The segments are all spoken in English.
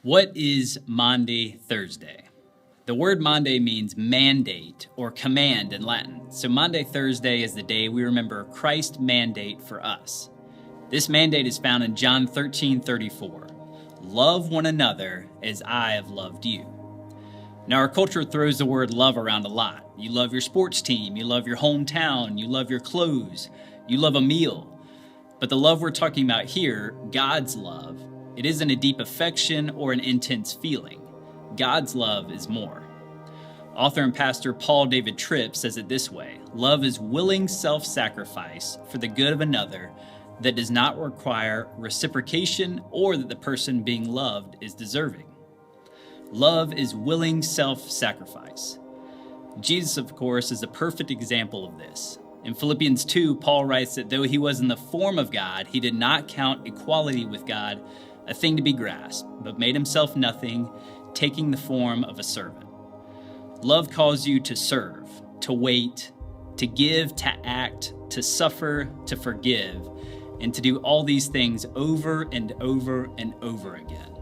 What is Maundy Thursday? The word Maundy means mandate or command in Latin. So Maundy Thursday is the day we remember Christ's mandate for us. This mandate is found in John 13:34. Love one another as I have loved you. Now our culture throws the word love around a lot. You love your sports team, you love your hometown, you love your clothes, you love a meal. But the love we're talking about here, God's love, it isn't a deep affection or an intense feeling. God's love is more. Author and pastor Paul David Tripp says it this way: love is willing self-sacrifice for the good of another that does not require reciprocation or that the person being loved is deserving. Love is willing self-sacrifice. Jesus, of course, is a perfect example of this. In Philippians 2, Paul writes that though he was in the form of God, he did not count equality with God a thing to be grasped, but made himself nothing, taking the form of a servant. Love calls you to serve, to wait, to give, to act, to suffer, to forgive, and to do all these things over and over and over again.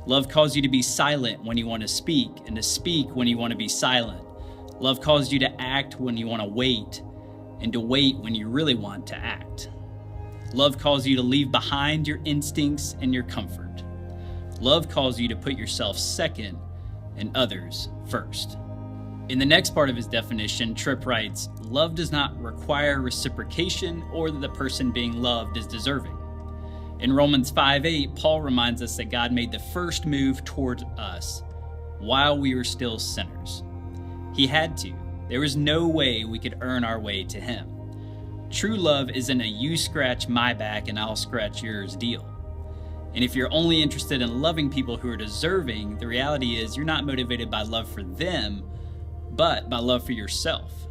Love calls you to be silent when you want to speak, and to speak when you want to be silent. Love calls you to act when you want to wait, and to wait when you really want to act. Love calls you to leave behind your instincts and your comfort. Love calls you to put yourself second and others first. In the next part of his definition, Tripp writes, love does not require reciprocation or that the person being loved is deserving. In Romans 5:8, Paul reminds us that God made the first move towards us while we were still sinners. He had to. There was no way we could earn our way to him. True love isn't a you scratch my back and I'll scratch yours deal. And if you're only interested in loving people who are deserving, the reality is you're not motivated by love for them, but by love for yourself.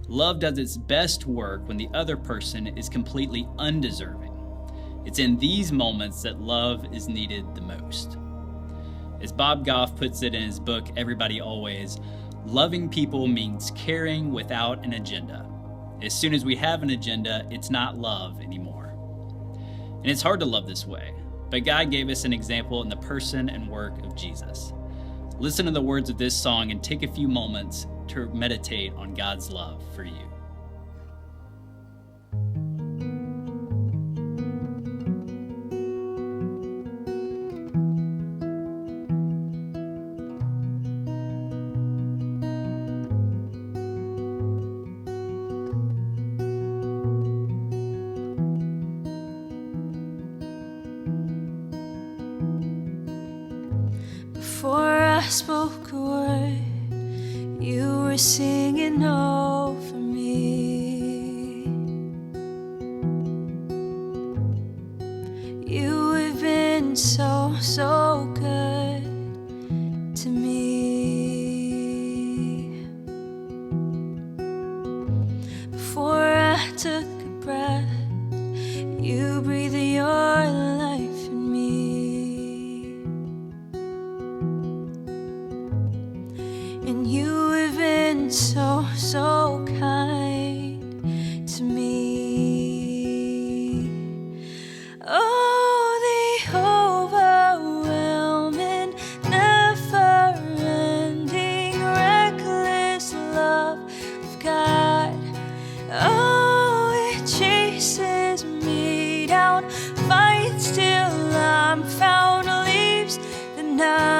Love does its best work when the other person is completely undeserving. It's in these moments that love is needed the most. As Bob Goff puts it in his book, Everybody Always, loving people means caring without an agenda. As soon as we have an agenda, it's not love anymore. And it's hard to love this way, but God gave us an example in the person and work of Jesus. Listen to the words of this song and take a few moments to meditate on God's love for you. Before I spoke a word, you were singing over me. You have been so good to me. Before I took a breath, you breathed your life in me. And you have been so kind to me. Oh, the overwhelming, never-ending, reckless love of God. Oh, it chases me down, fights till I'm found, leaves the 99.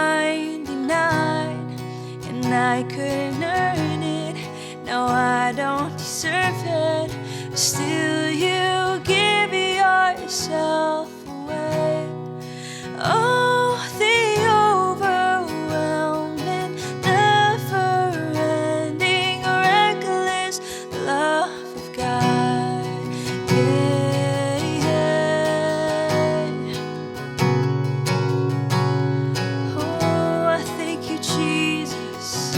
I couldn't earn it, no, I don't deserve it. Still, you give yourself away. Oh, the overwhelming, never-ending, reckless love of God. Yeah, yeah. Oh, I thank you, Jesus.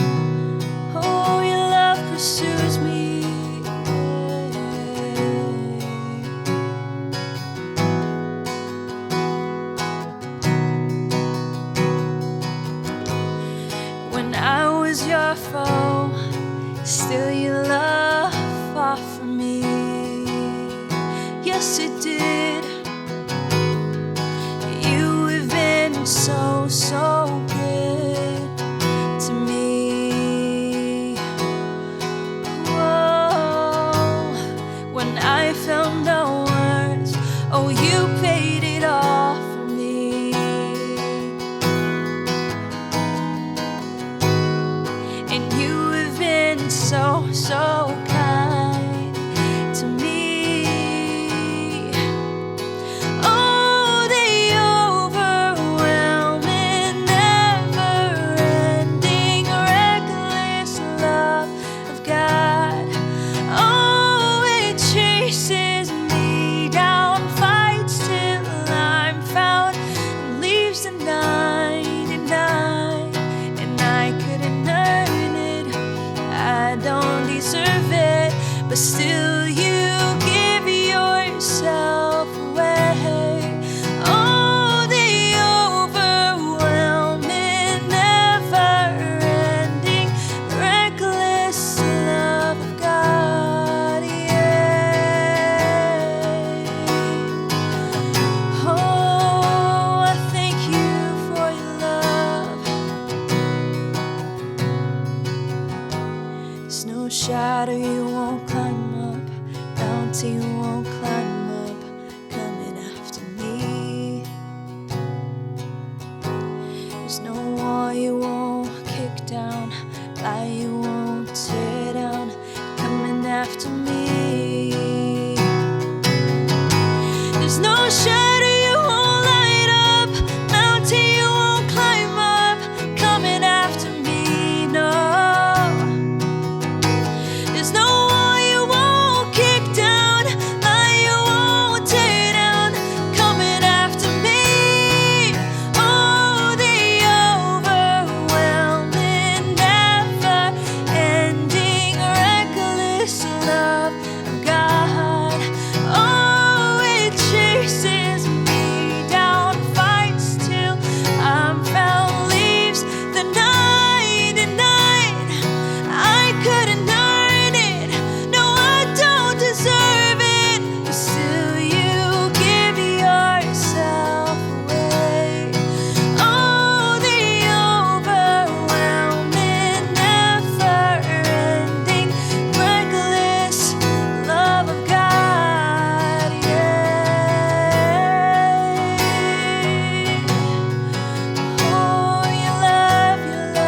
Oh, your love pursues me. When I was your foe, still your love fought for me. Yes, it did. You have been so still you give yourself away. Oh, the overwhelming, never-ending, reckless love of God, yeah. Oh, I thank you for your love. There's no shadow you won't climb up, mountain you won't climb up, coming after me. There's no wall you won't kick down, lie you won't tear down, coming after me. There's no shadow you won't light up, mountain you won't climb up, coming after me, no. There's no wall you won't kick down, lie you won't tear down, coming after me. Oh, the overwhelming, never-ending, reckless love of God. Oh, it chases me down, fights till I'm found, leaves the 99. I couldn't earn it, no, I don't deserve it, but still you give yourself away. Oh, the overwhelming, never-ending, reckless love of God, yeah. Oh, your love, your love.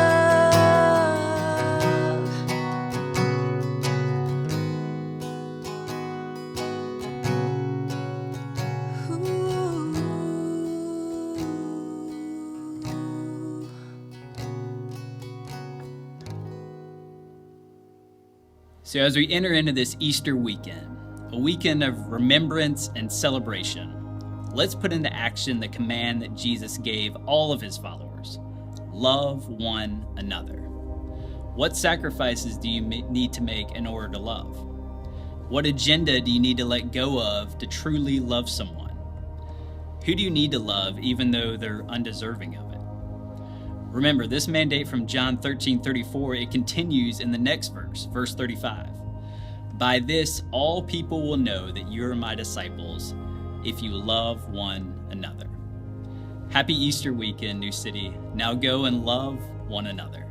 So, as we enter into this Easter weekend, a weekend of remembrance and celebration, let's put into action the command that Jesus gave all of his followers: love one another. What sacrifices do you need to make in order to love? What agenda do you need to let go of to truly love someone? Who do you need to love even though they're undeserving of it? Remember, this mandate from John 13:34, it continues in the next verse, verse 35. By this, all people will know that you are my disciples, if you love one another. Happy Easter weekend, New City. Now go and love one another.